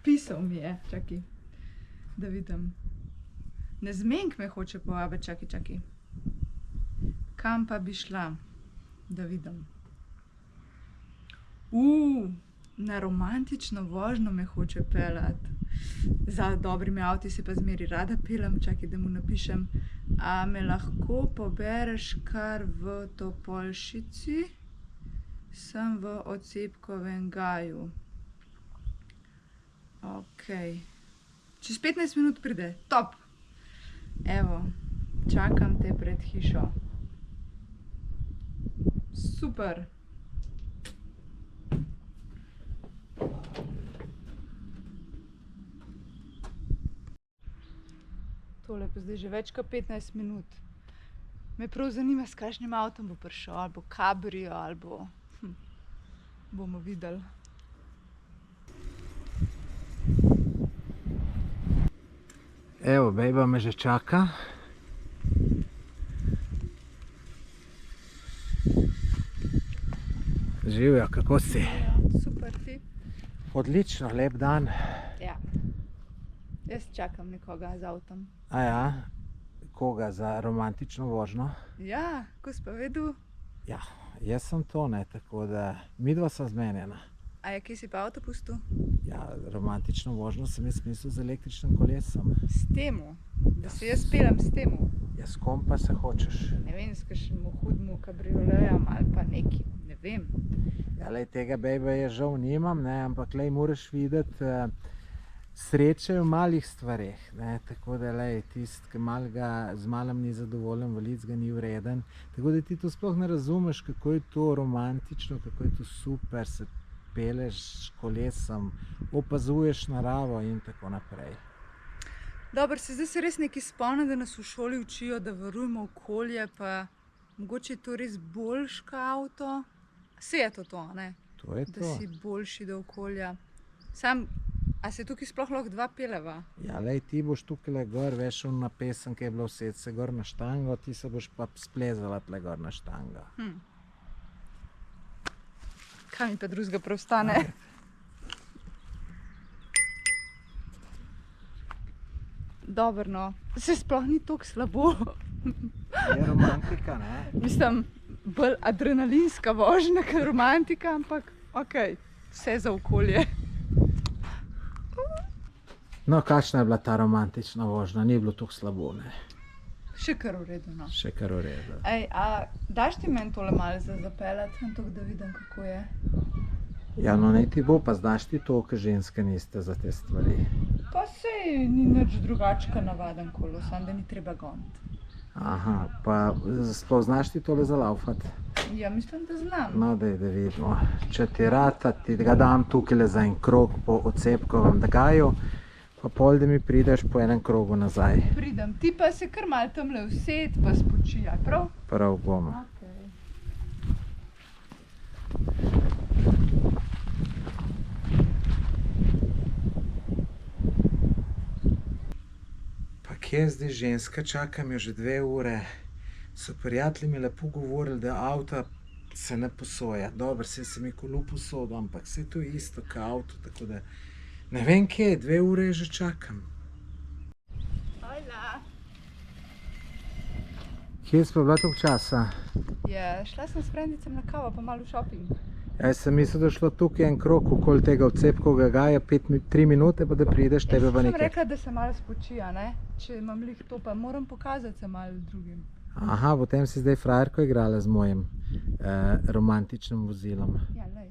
Pisal mi je, čakaj, da vidim. Nezmenk me hoče povabiti, čakaj. Kam pa bi šla, da vidim. Na romantično vožnjo me hoče peljati. Za dobrimi avti se pa zmeri rada peljem, čakaj, da mu napišem. A me lahko pobereš kar v Topolšici? Sem v Odcepkovem gaju. Okej. Čez 15 minut pride, top. Evo, čakam te pred hišo. Super. Tole pa zdaj že več kot 15 minut. Me prav zanima, s kakšnim avtom bo prišel, ali bo kabrio, ali bo... bomo videli. Evo, bejba me že čaka. Živjo, kako si? Ja, super, ti? Odlično, lep dan. Ja. Jaz čakam nekoga z avtom. Aja, koga, za romantično vožnjo? Ja, ko si pa vedel? Ja, jaz sem to, ne, tako da midva sva zmenjena. A kje si pa avto pustil? Ja, romantično vožnjo sem jaz mislil z električnim kolesom. S temu? Da se jaz peljem s temu? Ja, s kom pa se hočeš? Ne vem, s kakšnemu hudmu kabriolejem ali pa neki, ne vem. Ja, lej, tega bejba je žal nimam, ne, ampak lej, moraš videti sreče v malih stvareh, ne, tako da lej, tist, ki z malem ni zadovoljen, valic ga ni vreden, tako da ti to sploh ne razumeš, kako je to romantično, kako je to super, se peleš s kolesom, opazuješ naravo in tako naprej. Dobro, zdaj se res nekaj spomnim, da nas v šoli učijo, da varujemo okolje, pa mogoče je to res boljš kot avto. Saj je to, ne? To je to. Da si boljši do okolja. Sam, a se tukaj sploh lahko dva peljeva? Ja, lej, ti boš tukaj gor, veš, na pesem, ki je bila used se gor na štango, ti se boš pa splezala tle gor na štango. Kaj mi pa drugega preostane? Dobro, no. Se sploh ni toliko slabo. Je romantika, ne? Mislim, bolj adrenalinska vožnja kot romantika, ampak okej, vse za okolje. No, kakšna je bila ta romantična vožnja? Ni bilo toliko slabo, ne? Še kar v redu, no. Še kar v redu. Ej, a daš ti meni tole malo za zapeljati, da vidim, kako je? Ja, no naj ti bo, pa znaš ti to, ker ženske niste za te stvari. Pa sej ni nič drugačka navaden kolo, samo da ni treba goniti. Aha, pa sploh znaš ti tole zalaufati? Ja, mislim, da znam. No, daj, da vidimo. Če ti rata, ti ga dam tukaj za en krog po Odcepkovem gaju, pa pol, da mi prideš po enem krogu nazaj. Pridem, ti pa se kar malo tamle used, pa spočijaj, prav? Prav bomo. Pa kje je zdaj ženska? Čakam jo že 2 ure. So prijatelji mi lepo govorili, da avta se ne posoja. Dobro, saj se mi kolo posodil, ampak saj to je isto kot avto, tako da ne vem kje, 2 ure že čakam. Hojla. Kje si pa bila toliko časa? Ja, šla sem s frendicem na kavo, pa malo v shopping. Jaz sem mislil, da je šlo tukaj en krog okoli tega Odcepkovega gaja, 3 minute, pa da prideš tebe v nekaj. Jaz sem rekla, da se malo spočija, ne? Če imam lih to, pa moram pokazati se malo drugim. Aha, potem si zdaj frajerko igrala z mojim romantičnim vozilom. Ja, lej.